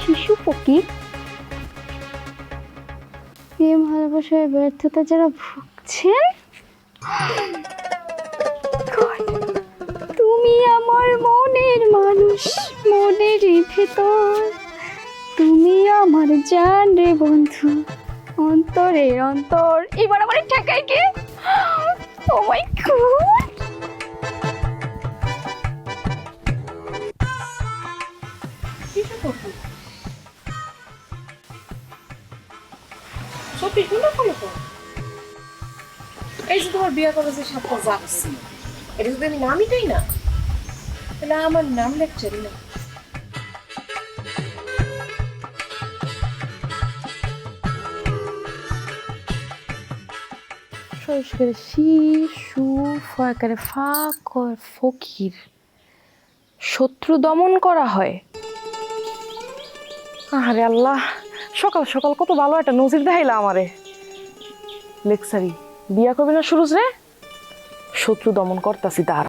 শিশু ফকির, প্রেম ভালোবাসায় ব্যর্থতা যারা ভুগছেন, তুমি আমার মনের মানুষ, মনের ভেতর, তুমি আমার জান রে বন্ধু, অন্তরের অন্তর। এবার আমার ঠেকায় কে? ও মাই গড, সত্যি শুনে ফলো করো। এই যে তোমার বিয়ে করার যে সাতটা যাচ্ছি, এটা যদি আমি নামই দেই না, তাহলে আমার নাম লেখচারি না। সংস্কারে শি সু ফয়াকারে ফা কয় ফকির, শত্রু দমন করা হয়। আরে আল্লাহ, সকাল সকাল কত ভালো একটা নজির দেখাইলা আমারে। লেকচারি বিয়া করবি না সুরজ রে, শত্রু দমন করতাছি তার।